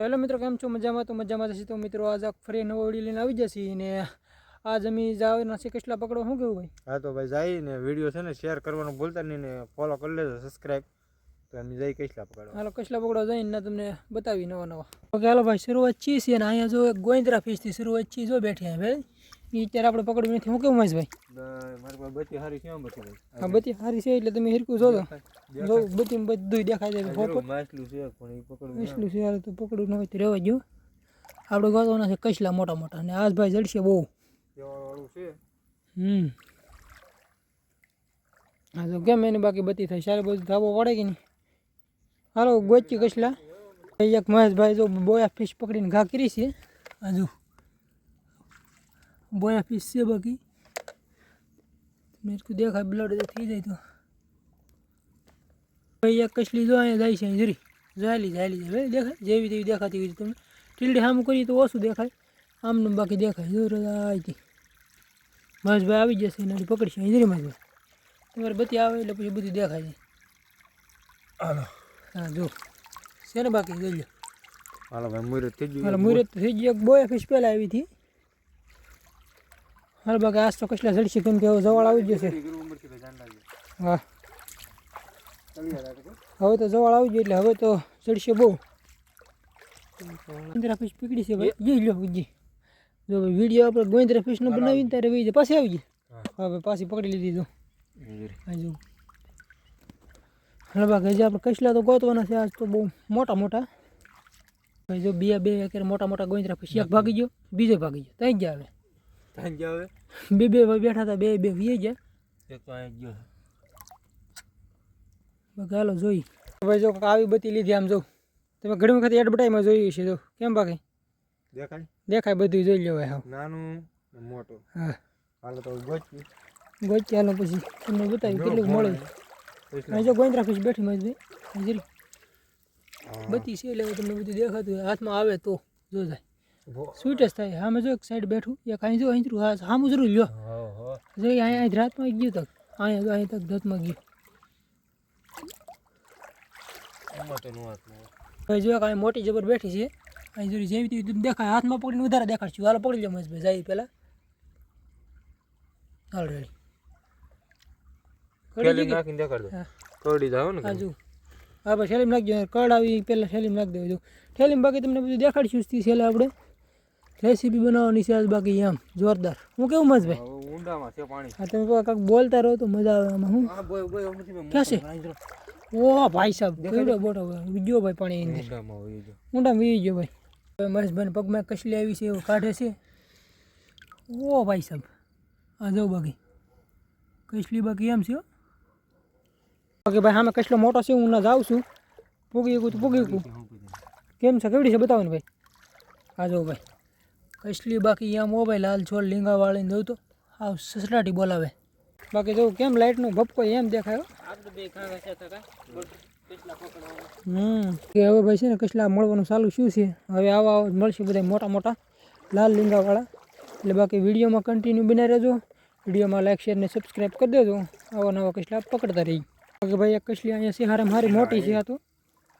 Hello મિત્રો, કેમ છો? મજામાં? તો મજામાં જશે. તો મિત્રો આજ ફરી નવો વિડીયો લઈને આવી જશે ને આજ અમે જવાના છે કસલા પકડો. શું કેવું ભાઈ? હા તો ભાઈ જાય ને વિડીયો છે ને શેર કરવાનું ભૂલતા નહીં ને ફોલો કરી લેજો, સબસ્ક્રાઈબ. તો અમે જઈ કસલા પકડવા. હાલો કસલા પકડો જઈને તમને બતાવી નવા. ઓકે હાલો ભાઈ, શરૂઆત ચી છે ને અહીંયા જો એક ગોઈંદ્રા ફિશથી શરૂઆત ચી જો બેઠી અહીંયા ભાઈ. એ અત્યારે આપણે પકડવી નથી. હું કેવું મહેશભાઈ? મારી પાસે બધી સારી કેમ બધી ભાઈ? હા બધી સારી છે એટલે તમે હિરકું જોજો. જો બધી બધું દેખાય જાય. માછલું છે પણ એ પકડવું એટલું છે યાર, તો પકડવું ન હોય તો રહેવા ગયો. આપણે ગોતવાના છે કસલા મોટા મોટા ને આજ ભાઈ જડશે બહુ. વાળું છે. હા તો કેમ એની બાકી બધી થાય સારી બધું ધાબો પડે કે નહીં. હાલો ગોચી કસલા. એક મહેશભાઈ જો બોયા ફિશ પકડીને ઘા કરી છે. હજુ બોયા ફિશ છે બાકી મેં દેખાય બ્લડ થઈ જાય તો ભાઈ એક કસલી જો અહીંયા જાય છે જરી જાયલી જાય દેખાય જેવી તેવી દેખાતી હોય તમને. ટીલડી સામું કરીએ તો ઓછું દેખાય, આમને બાકી દેખાય. જો આવી મહેશભાઈ આવી જશે એનાથી પકડશે જરી મહેશભાઈ. તમારે બધી આવે એટલે પછી બધું દેખાય છે. હાલો હા જો છે ને બાકી જોઈ લો. હાલો ભાઈ મુરત થઈ ગયું. હાલો મુરત થઈ ગયું. એક બોયા ફિશ પહેલાં આવી હતી. હાલ બાકી આજ તો કસલા જડશે કેમ કે હવે જવાળ આવી જશે. હા હવે તો જવાળ આવી ગયો એટલે હવે તો જડશે બહુ. 15 ફિશ પકડી છે ભાઈ. જોઈ લો ઉજી જો ભાઈ વિડીયો આપણે ગોઈંદ્રા ફિશનો બનાવીને ત્યારે વહી પાછી આવી ગઈ. હા ભાઈ પાછી પકડી લીધી તો હા જો. હાલ બાકી હજી આપણે કસલા તો ગોતવાના છે આજ તો બહુ મોટા મોટા ભાઈ. જો બે અત્યારે મોટા ગોઈંદ્રા ફિશ. એક ભાગી ગયો, બીજો ભાગી ગયો. ત્યાં ગયા હવે બે બેઠા હતા, બે વી ગયા. એક તો અહીં ગયો. હાલો જોઈ ભાઈ. જો આવી બધી લીધી આમ જો તમે ઘણી વખત એડવર્ટાઈઝમાં જોઈ છે. જો કેમ બાકી દેખાય બધું જોઈ લો ભાઈ. હા નાનું મોટું. હા હાલો તો ગોચી હાલો પછી તમને બતાવ્યું કેટલું મળે. અહીં જો ગોઈંદ્રા ફિશ બેઠી મહેશભાઈ જરી બધી છે એટલે તમને બધું દેખાતું હોય. હાથમાં આવે તો જો જાય સ્વીટ જ થાય. આમાં જો એક સાઈડ બેઠું એક અહીં જો અહીં હા સામું જરૂર લ્યો. જો અહીંયા રાતમાં ગયું તક અહીંયા જો અહીં તક ધતમાં ગયું. ભાઈ જો કાંઈ મોટી જબર બેઠી છે અહીં જોઈ જેવી તેવી દેખાય. હાથમાં પકડીને વધારે દેખાડશું. હાલો પકડી લો મહેશભાઈ જાય પહેલાં. હાલ રેડી કડી જાવ ને. હા જો હા ભાઈ શેલીમ નાખજો. કડ આવી પહેલાં શેલીમ નાખી દેવું. જો શેલીમ બાકી તમને બધું દેખાડીશું. છેલ્લે આપણે રેસીપી બનાવવાની છે આજ બાકી એમ જોરદાર. હું કેવું મહેશભાઈ? ઊંડામાં છે પાણી. હા તમે કાંઈક બોલતા રહો તો મજા આવે આમાં. હું ક્યાં છે? ઓ ભાઈ સાહેબ કેવડો બોટો ગયો ભાઈ પાણી અંદર ઊંડામાં વી ગયો ભાઈ. મહેશભાઈને પગમાં કસલી આવી છે એવું કાઢે છે. ઓ ભાઈ સાહેબ આ જાઉં બાકી કસલી બાકી એમ છે. બાકી ભાઈ સામે કસલો મોટો છે. હું ના જાઉં છું. પૂગી ગયું તો પૂગી ગયું. કેમ છે કેવડી છે બતાવો ને ભાઈ. આ જાઉં ભાઈ કસલી બાકી એમ. ઓ ભાઈ લાલ છોડ લીંગાવાળીને જવું તો આવ સસરાટી બોલાવે. બાકી જો કેમ લાઇટનો ભપકો એમ દેખાયો. હવે ભાઈ છે ને કસલા મળવાનું ચાલુ શું છે. હવે આવા મળશે બધા મોટા લાલ લીંગાવાળા. એટલે બાકી વિડીયોમાં કન્ટિન્યુ બના રહેજો. વિડીયોમાં લાઈક શેર ને સબસ્ક્રાઈબ કરી દેજો. આવા નવા કસલા પકડતા રહી. બાકી ભાઈ એક કસલી અહીંયા છે હારામાં હારી મોટી છે. આ તો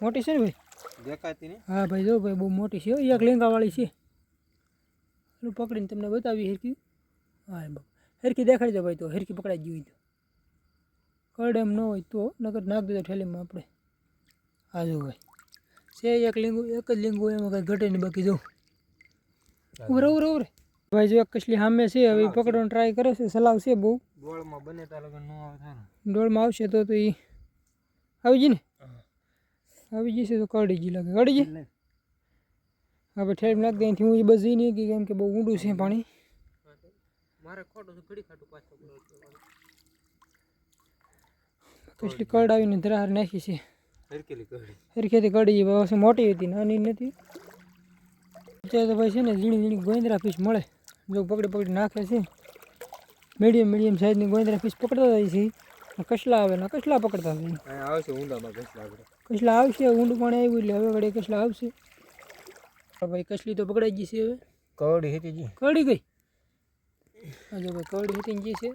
મોટી છે ને ભાઈ દેખાતી ને. હા ભાઈ જો ભાઈ બહુ મોટી છે. એક લીંગાવાળી છે. પકડીને તમને બતાવી હેરકી. હા હેરકી દેખાડી દો ભાઈ. તો હેરકી પકડાઈ ગઈ હોય તો કડ એમ ન હોય તો નકર નાખ દેજો ઠેલીમાં આપણે. હા જો ભાઈ છે એક લીંગુ, એક જ લીંગુ. એમાં કંઈ ઘટે નહીં. બાકી જો ઉરે ભાઈ જો એક કસલી સામે છે. હવે પકડવાનો ટ્રાય કરે છે. સલાવ છે બહુ. ડોળમાં બને ત્યાં લગન ન આવે થાય ને. ડોળમાં આવશે તો એ આવી ગઈ ને. આવી જશે તો કડી ગઈ લાગે. કડી ગઈ હા ભાઈ ઠેલી નાખ દે. અહીંથી હું એ બસ જઈ નહીં ગઈ કેમ કે બહુ ઊંડું છે પાણી. મારે ખોટું ઘડી ખાટું પાછું કસલી કડ આવીને ધરાહાર નાખી છે. હરખેથી કડી બસ મોટી હતી, નાની નથી. અત્યારે તો ભાઈ છે ને ઝીણી ગોઈંદ્રા ફિશ મળે. જો પકડી નાખે છે. મીડિયમ સાઈઝની ગોઈંદ્રા ફિશ પકડતા જાય છે. કસલા આવે ને કસલા પકડતા જાય. આવશે ઊંડામાં કસલા આવશે. ઊંડું પાણી આવ્યું એટલે હવે વડે કસલા આવશે. ભાઈ કસલી તો પકડાઈ ગઈ છે. હવે કડી હતી કડી ગઈ. હા જો ભાઈ કડી હતી ગઈ છે.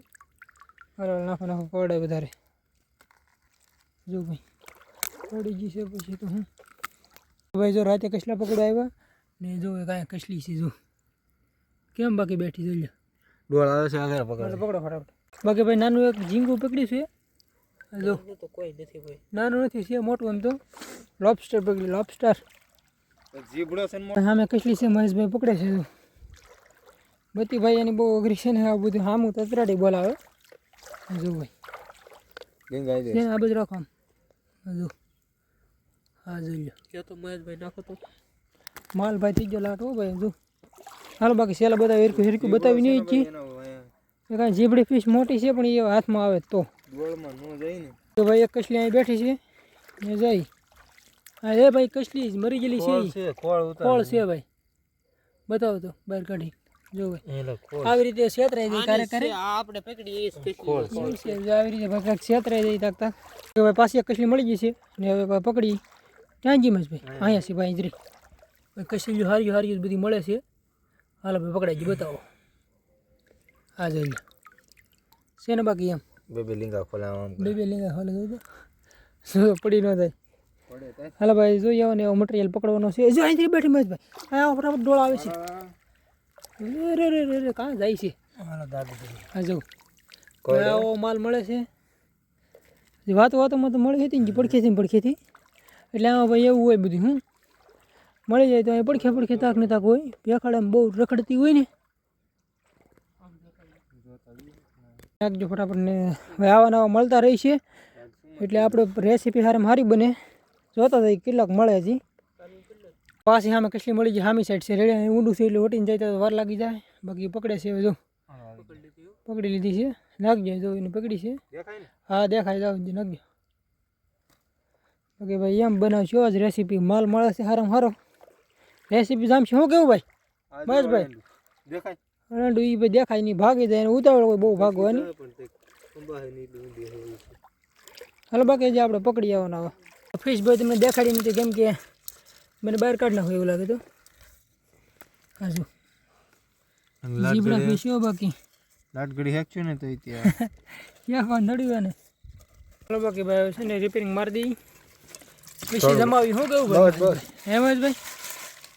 હાલો નાખો કડાય વધારે. જો ભાઈ પડી ગઈ છે પછી તો હું ભાઈ જો રાતે કસલા પકડવા આવ્યા ને જો કાંઈ કસલી છે જો કેમ બાકી બેઠી જોઈ લે ડોળ આવે છે આગળ પકડ પકડો ફટાફટ બાકી ભાઈ નાનું એક ઝીંગું પકડ્યું છે જો તો કોઈ નથી ભાઈ નાનું નથી છે મોટું એમ તો લોબસ્ટર પકડ્યું લોબસ્ટર જીબડો છે સામે કસલી છે મહેશભાઈ પકડે છે જો બધી ભાઈ એની બહુ અઘરી છે ને આ બધું સામું તતરાટી બોલાવે જો ભાઈ ગંગાઈ દે આ બધું રાખો આમ જો હા જોઈ લો કે તો મહેશભાઈ નાખો તો માલ ભાઈ ત્રીજો લાટ હો ભાઈ જો હાલો બાકી સેલા બતાવી હિરકું બતાવી નહીં છીએ એ કાંઈ જીબડી ફીસ મોટી છે પણ એ હાથમાં આવે તો ગોળમાં ન જાય ને તો ભાઈ એક કસલી અહીં બેઠી છે ને જાય હા એ ભાઈ કસલી મરી ગયેલી છે ખોળ છે ભાઈ બતાવો તો બહાર કાઢી જો ભાઈ આવી રીતે છેતરાઈ જાય ક્યારે ક્યારે આપણે પકડી આવી રીતે ભાઈ છેતરાઈ જાય તાકતા ભાઈ પાછી એક કસલી મળી ગઈ છે ને હવે ભાઈ પકડી ક્યાં જી ભાઈ અહીંયા છે ભાઈ ઇજરી ભાઈ કસલી હારી બધી મળે છે હાલો ભાઈ પકડાઈ ગઈ બતાવો આ જોઈ લે છે ને બાકી એમ બે લીંગા ખોલાવા બે લીંગા ખોલે તો પડી ન થાય હાલો ભાઈ જોઈએ આવો ને એવો મટીરિયલ પકડવાનો છે જો અહીંથી બેઠી મહેશભાઈ હા ફટાફટ ડોળા આવે છે રે રે રે રે કાં જાય છે હા જો આવો માલ મળે છે વાતોમાં તો મળી હતી ને પડખેથી એટલે આમાં ભાઈ એવું હોય બધું હું મળી જાય તો અહીં પડખે તાક ને તાક હોય પેખાડામાં બહુ રખડતી હોય ને નાખજો ફટાફટ ને હવે આવા મળતા રહી છે એટલે આપણે રેસીપી સારી બને જોતા થાય કેટલાક મળે હજી પાછી સામે કસલી મળી જાય સામી સાઈડ છે રેડી ઊંડું છે એટલે ઓટીને જાય તો વાર લાગી જાય બાકી પકડે છે હવે જો પકડી લીધી છે નાખજો જો એને પકડી છે હા દેખાય જાવ નાખજો ઓકે ભાઈ એમ બનાવશો આજ રેસીપી માલ મળે છે સારામાં સારો રેસીપી જામ છે શું કેવું ભાઈ બસ ભાઈ દેખાય અરંડુ એ ભાઈ દેખાય નહીં ભાગી જાય એને ઉતાવળ હોય બહુ ભાગવાની હાલો બાકી જે આપણે પકડી આવવાના હવે ફિશ ભાઈ તમને દેખાડી નથી કેમ કે મને બહાર કાઢ નાખો એવું લાગે તો હાજુ જીબડા ફિશ હો બાકી લાટગડી હેકશું ને તો ત્યાં ક્યાં નડ્યું ને હાલો બાકી ભાઈ છે ને રિપેરિંગ મારી દઈ પછી જમાવી શું કેવું ભાઈ એમ જ ભાઈ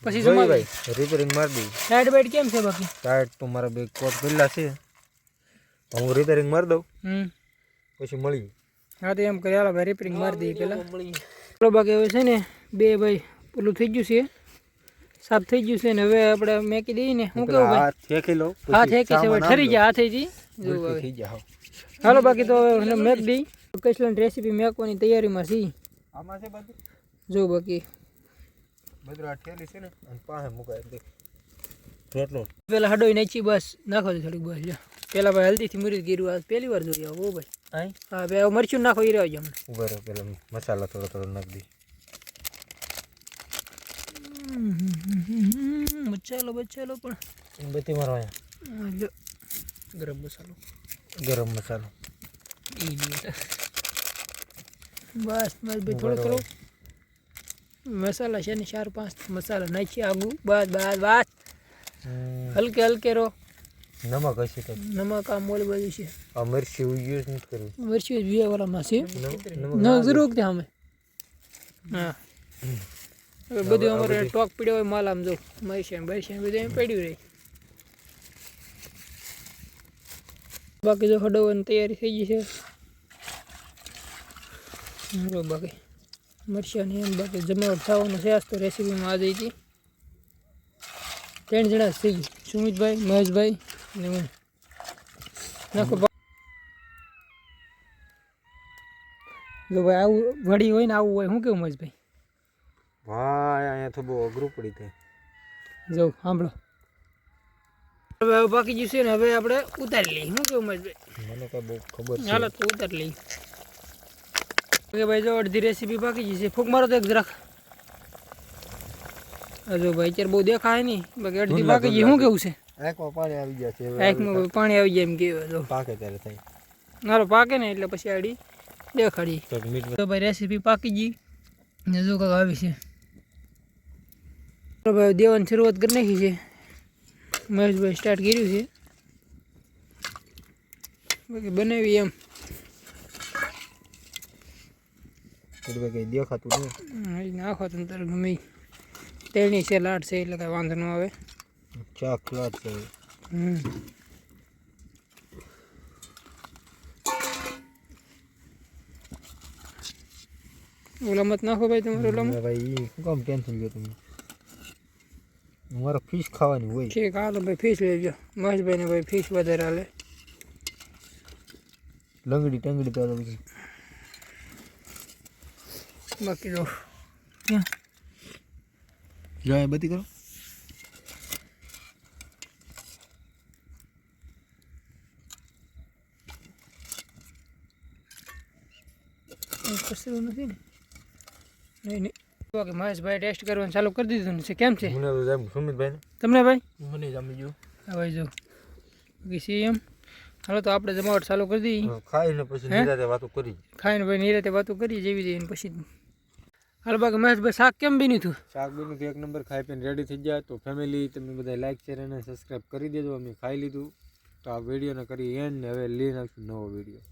પછી જમાવી રિપેરિંગ મારી દઈ ટાઈટ બાઈટ કેમ છે બાકી ટાઈટ તો મારા બે કોટ પેલા છે હું રિપેરિંગ મારી દઉં પછી મળી હા તો એમ કરી હાલો ભાઈ રિપેરિંગ મારી દઈએ પેલા ચાલો બાકી હવે છે ને બે ભાઈ પેલું થઈ ગયું છે સાફ થઈ ગયું છે ને હવે આપણે મેકી દઈએ ને શું કેવું ભાઈ થેકી લો હા થેકી છે ઠરી જાય હાથેથી જો થઈ જાય હાલો બાકી તો હવે મેક દઈ કસલાની રેસીપી મેકવાની તૈયારીમાં છીએ આમાં છે બધું જો બાકી બધું આ ઠેલી છે ને અને પાસે મુકાય દે રોટલો પેલા હડોઈ નાખી બસ નાખો તો થોડીક બસ જો પેલા ભાઈ હલ્દીથી મુરી ગીરું આ પહેલી વાર જોઈ આવો ભાઈ હા બે મરચું નાખો એ રહ્યો અમને ઉભા રહ્યો પેલા મસાલા થોડો નાખી દઈ મસાલો પણ બધી મારો અહીંયા જો ગરમ મસાલો બસ ભાઈ થોડો કરો મસાલા છે ને 4-5 મસાલા નાખી આગું બસ હલકે રહો નમક હશે તો નમક આ મોલ બધું છે આ મરચી યુઝ નથી કરવું મરચી વિયા વાળામાં છે ન જરૂર કે અમે હા હવે બધું અમારે ટોક પીડ્યો હોય માલ આમ જો મરચી બધું એમ પડ્યું રહે બાકી જો હડવાની તૈયારી થઈ ગઈ છે બાકી મરચાંની એમ બાકી જમાવટ થવાનું છે આજ તો રેસીપીમાં આ જઈ હતી 3 જણા થઈ ગઈ સુમિતભાઈ મહેશભાઈ ને હું નાખો જો ભાઈ આવું વડી હોય ને આવું હોય શું કેવું મહેશભાઈ ભાઈ અહીંયા તો બહુ અઘરું પડી થાય જો સાંભળો હવે બાકી જશે ને હવે આપણે ઉતારી લઈએ શું કેવું મહેશભાઈ મને કઈ બહુ ખબર છે હાલો તો ઉતારી લઈએ ઓકે ભાઈ જો અડધી રેસીપી બાકી જશે ફૂંક મારો તો એક જરાક જો ભાઈ અત્યારે બહુ દેખાય નહીં બાકી અડધી બાકી છે શું કેવું છે આંખમાં પાણી આવી જાય છે આંખમાં પાણી આવી જાય એમ કેવું જો પાકે ત્યારે થાય હાલો પાકે ને એટલે પછી આડી દેખાડી તો ભાઈ રેસીપી પાકી ગઈ ને જો કાંક આવી છે તો ભાઈ દેવાની શરૂઆત કરી નાખી છે મહેશભાઈ સ્ટાર્ટ કર્યું છે બાકી બનાવી એમ કઈ દેખાતું નહીં નાખો તમે તારે ગમે તેણી છે લાટ છે એટલે કાંઈ વાંધો ન આવે. ચાક લાટ છે. ઓલામત નાખો ભાઈ તમારે ઓલામાં. ભાઈ શું કામ ટેન્શન લ્યો તમે? મારે ફિશ ખાવાની હોય. ઠીક હાલો ભાઈ ફિશ લેજો. મહેશભાઈને ભાઈ ફિશ વધારે હાલે. લંગડી ટંગડી તો હાલો બધી. બાકી તો ક્યાં જાય બધી કરો. કસરું નથી ને? નહીં નહીં. ઓકે મહેશભાઈ ટેસ્ટ કરવાનું ચાલુ કરી દીધું છે. કેમ છે મને તો જામ સુમિતભાઈ તમને ભાઈ? મને જામી ગયું. હા ભાઈ જો બાકી સીએમ. હાલો તો આપણે જમાવટ ચાલુ કરી દઈએ. ખાઈને પછી નિરાતે વાતો કરી. ખાઈને ભાઈ નિરાતે વાતો કરી જેવી જઈને પછી. હાલ બાકી મહેશભાઈ શાક કેમ બન્યું હતું? શાક બન્યું તો એક નંબર. ખાઈ પીને રેડી થઈ ગયા. તો ફેમિલી તમે બધા લાઈક શેર અને સબસ્ક્રાઈબ કરી દેજો. અમે ખાઈ લીધું તો આ વિડીયોને કરી એન્ડ ને હવે લઈ નાખશું નવો વિડીયો.